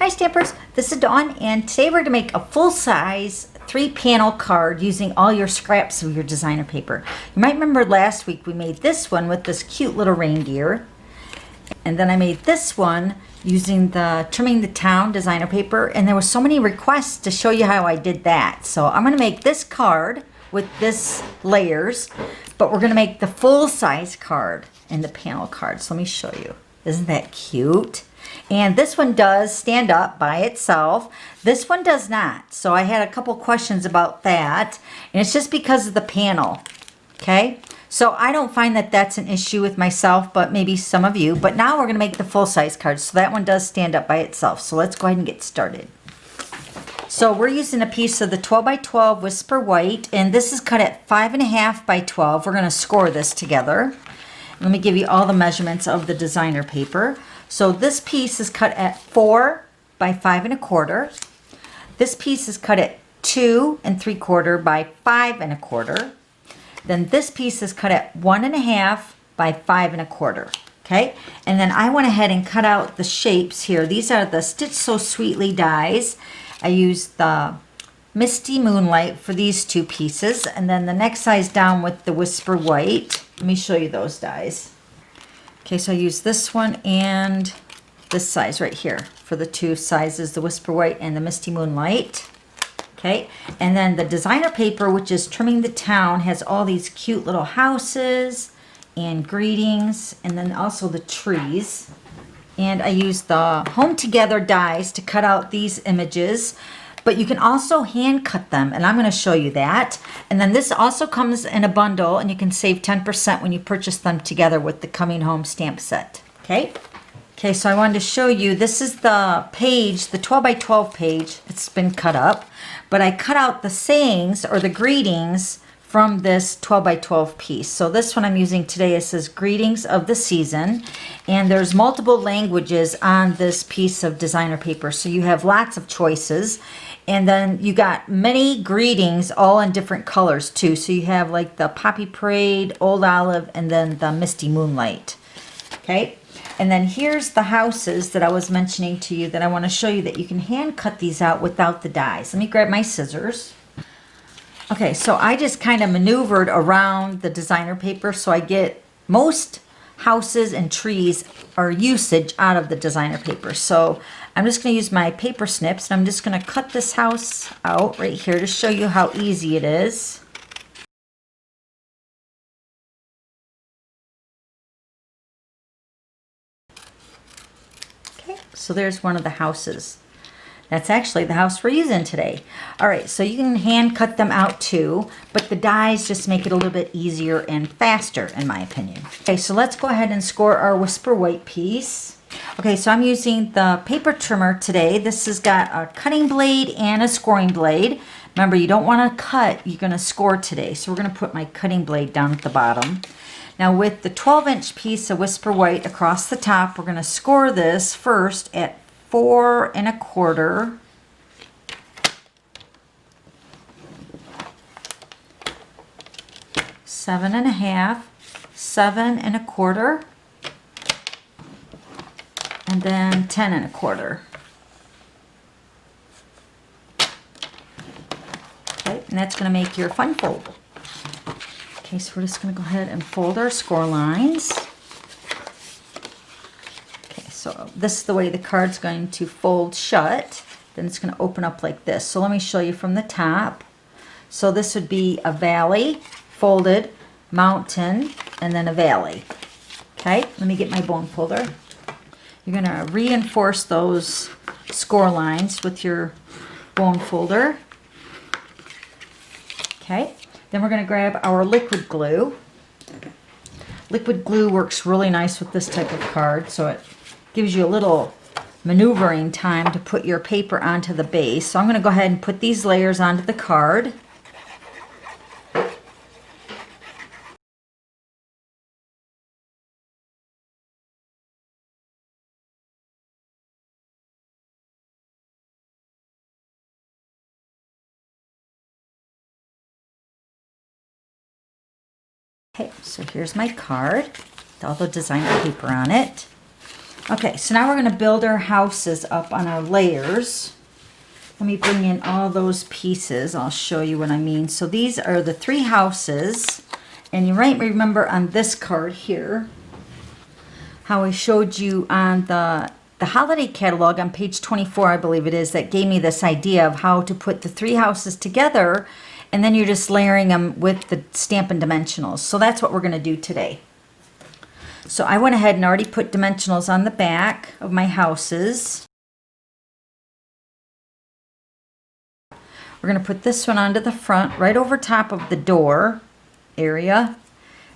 Hi Stampers, this is Dawn, and today we're going to make a full-size 3-panel card using all your scraps of your designer paper. You might remember last week we made this one with this cute little reindeer, and then I made this one using the Trimming the Town designer paper, and there were so many requests to show you how I did that. So I'm going to make this card with this layers, but we're going to make the full-size card in the panel card. So let me show you. Isn't that cute? And this one does stand up by itself. This one does not. So I had a couple questions about that. And it's just because of the panel. Okay? So I don't find that that's an issue with myself, but maybe some of you. But now we're going to make the full-size card. So that one does stand up by itself. So let's go ahead and get started. So we're using a piece of the 12 by 12 Whisper White. And this is cut at 5.5 by 12. We're going to score this together. Let me give you all the measurements of the designer paper. So this piece is cut at 4 by 5.25. This piece is cut at 2 3/4 by 5 1/4. Then this piece is cut at 1.5 by 5 1/4. Okay, and then I went ahead and cut out the shapes here. These are the Stitch So Sweetly dies. I used the Misty Moonlight for these two pieces, and then the next size down with the Whisper White. Let me show you those dies. Okay, so I use this one and this size right here for the two sizes, the Whisper White and the Misty Moonlight. Okay, and then the designer paper, which is Trimming the Town, has all these cute little houses and greetings, and then also the trees. And I used the Home Together dies to cut out these images. But you can also hand cut them, and I'm going to show you that. And then this also comes in a bundle, and you can save 10% when you purchase them together with the Coming Home stamp set. Okay? Okay, so I wanted to show you, this is the page, the 12 by 12 page. It's been cut up. But I cut out the sayings or the greetings from this 12 by 12 piece. So this one I'm using today, it says Greetings of the Season. And there's multiple languages on this piece of designer paper. So you have lots of choices. And then you got many greetings all in different colors too. So you have like the Poppy Parade, Old Olive, and then the Misty Moonlight. Okay. And then here's the houses that I was mentioning to you that I want to show you that you can hand cut these out without the dies. Let me grab my scissors. Okay, so I just kind of maneuvered around the designer paper so I get most houses and trees or usage out of the designer paper. So I'm just going to use my paper snips, and I'm just going to cut this house out right here to show you how easy it is. Okay, so there's one of the houses. That's actually the house we're using today. All right, so you can hand cut them out too, but the dies just make it a little bit easier and faster, in my opinion. Okay, so let's go ahead and score our Whisper White piece. Okay, so I'm using the paper trimmer today. This has got a cutting blade and a scoring blade. Remember, you don't want to cut, you're going to score today. So we're going to put my cutting blade down at the bottom. Now with the 12-inch piece of Whisper White across the top, we're going to score this first at 4 1/4, 7 1/2, 7 1/4, and then 10 1/4. Okay, and that's going to make your fun fold. Okay, so we're just going to go ahead and fold our score lines. So this is the way the card's going to fold shut. Then it's going to open up like this. So let me show you from the top. So this would be a valley, folded, mountain, and then a valley. Okay, let me get my bone folder. You're going to reinforce those score lines with your bone folder. Okay, then we're going to grab our liquid glue. Liquid glue works really nice with this type of card, so it gives you a little maneuvering time to put your paper onto the base. So I'm going to go ahead and put these layers onto the card. Okay, so here's my card with all the designer paper on it. Okay, so now we're going to build our houses up on our layers. Let me bring in all those pieces. I'll show you what I mean. So these are the 3 houses. And you might remember on this card here how I showed you on the holiday catalog on page 24, I believe it is, that gave me this idea of how to put the 3 houses together, and then you're just layering them with the Stampin' Dimensionals. So that's what we're going to do today. So I went ahead and already put dimensionals on the back of my houses. We're going to put this one onto the front, right over top of the door area.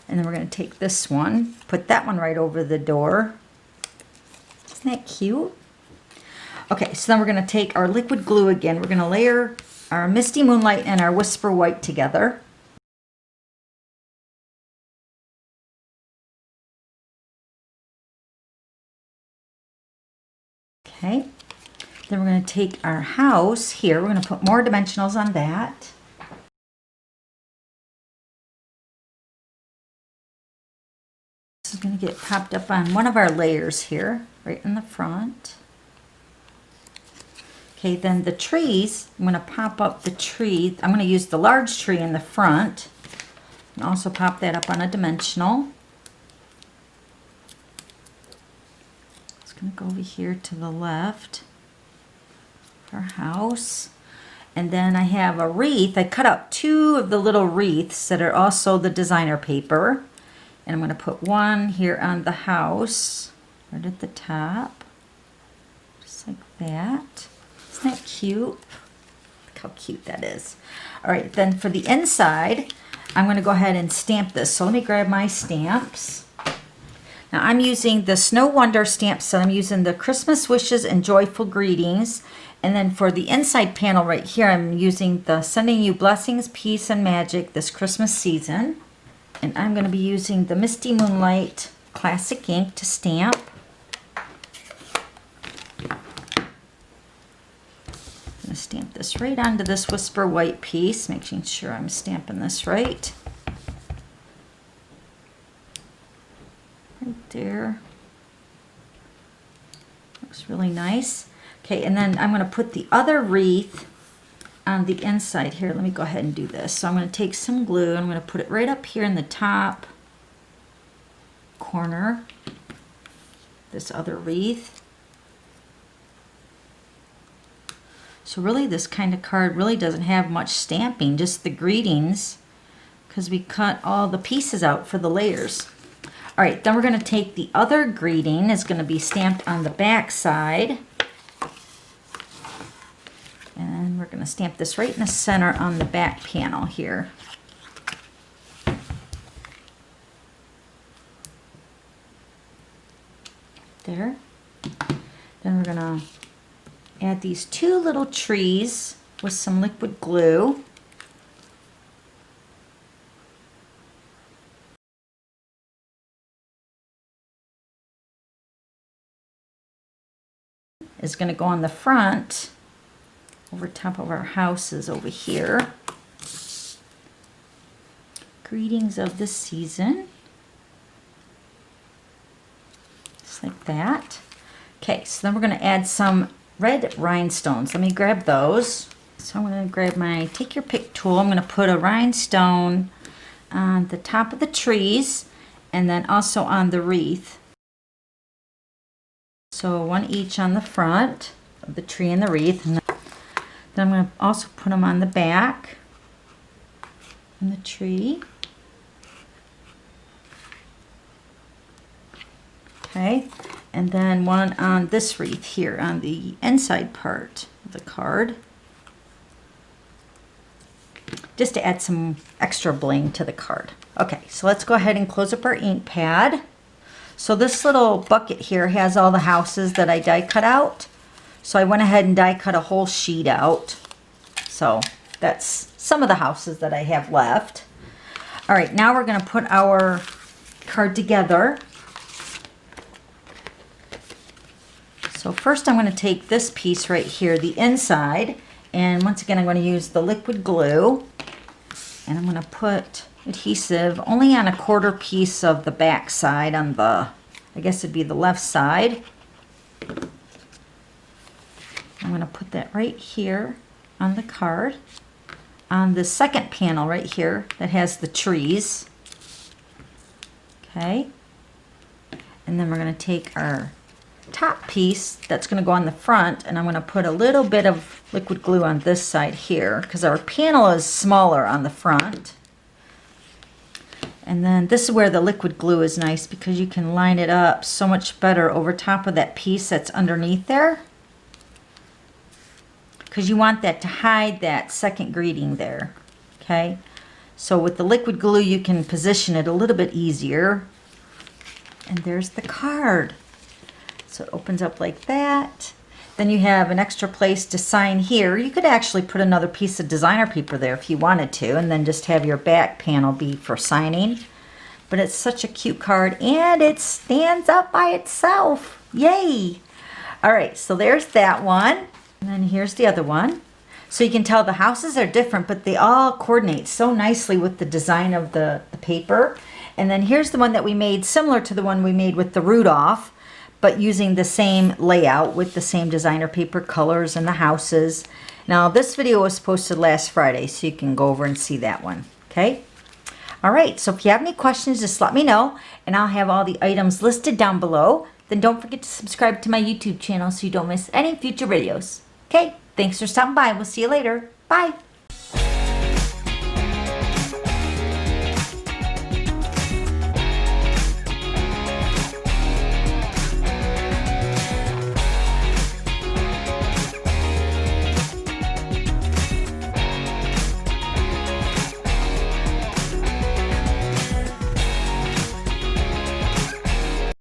And then we're going to take this one, put that one right over the door. Isn't that cute? Okay, so then we're going to take our liquid glue again. We're going to layer our Misty Moonlight and our Whisper White together. Okay, then we're going to take our house here. We're going to put more dimensionals on that. This is going to get popped up on one of our layers here, right in the front. Okay, then the trees, I'm going to pop up the tree. I'm going to use the large tree in the front and also pop that up on a dimensional. It's going to go over here to the left, our house. And then I have a wreath. I cut out 2 of the little wreaths that are also the designer paper. And I'm going to put one here on the house, right at the top, just like that. Isn't that cute? Look how cute that is. All right, then for the inside, I'm going to go ahead and stamp this. So let me grab my stamps. Now I'm using the Snow Wonder stamp set. I'm using the Christmas Wishes and Joyful Greetings. And then for the inside panel right here, I'm using the Sending You Blessings, Peace, and Magic this Christmas season. And I'm going to be using the Misty Moonlight Classic ink to stamp. I'm going to stamp this right onto this Whisper White piece, making sure I'm stamping this right. Right there. Looks really nice. Okay, and then I'm going to put the other wreath on the inside here. Let me go ahead and do this. So I'm going to take some glue and I'm going to put it right up here in the top corner, this other wreath. So really this kind of card really doesn't have much stamping, just the greetings, because we cut all the pieces out for the layers. All right, then we're going to take the other greeting. It's going to be stamped on the back side. And we're going to stamp this right in the center on the back panel here. There. Then we're going to add these 2 little trees with some liquid glue. It's going to go on the front over top of our houses over here. Greetings of the season. Just like that. Okay, so then we're going to add some red rhinestones. Let me grab those. So I'm going to grab my take your pick tool. I'm going to put a rhinestone on the top of the trees and then also on the wreath. So 1 each on the front of the tree and the wreath. And then I'm going to also put them on the back and the tree. Okay, and then 1 on this wreath here on the inside part of the card, just to add some extra bling to the card. Okay, so let's go ahead and close up our ink pad. So this little bucket here has all the houses that I die cut out. So I went ahead and die cut a whole sheet out. So that's some of the houses that I have left. All right, now we're going to put our card together. So first I'm going to take this piece right here, the inside, and once again I'm going to use the liquid glue, and I'm going to put adhesive only on a 1/4 piece of the back side on the, I guess it'd be the left side. I'm going to put that right here on the card. On the second panel right here that has the trees. Okay. And then we're going to take our top piece that's going to go on the front, and I'm going to put a little bit of liquid glue on this side here because our panel is smaller on the front. And then this is where the liquid glue is nice because you can line it up so much better over top of that piece that's underneath there, because you want that to hide that second greeting there. Okay, so with the liquid glue you can position it a little bit easier. And there's the card. So it opens up like that. Then you have an extra place to sign here. You could actually put another piece of designer paper there if you wanted to, and then just have your back panel be for signing. But it's such a cute card, and it stands up by itself. Yay! All right, so there's that one. And then here's the other one. So you can tell the houses are different, but they all coordinate so nicely with the design of the paper. And then here's the one that we made similar to the one we made with the Rudolph, but using the same layout with the same designer paper colors and the houses. Now this video was posted last Friday, so you can go over and see that one. Okay? All right, so if you have any questions, just let me know, and I'll have all the items listed down below. Then don't forget to subscribe to my YouTube channel so you don't miss any future videos. Okay, thanks for stopping by. We'll see you later. Bye.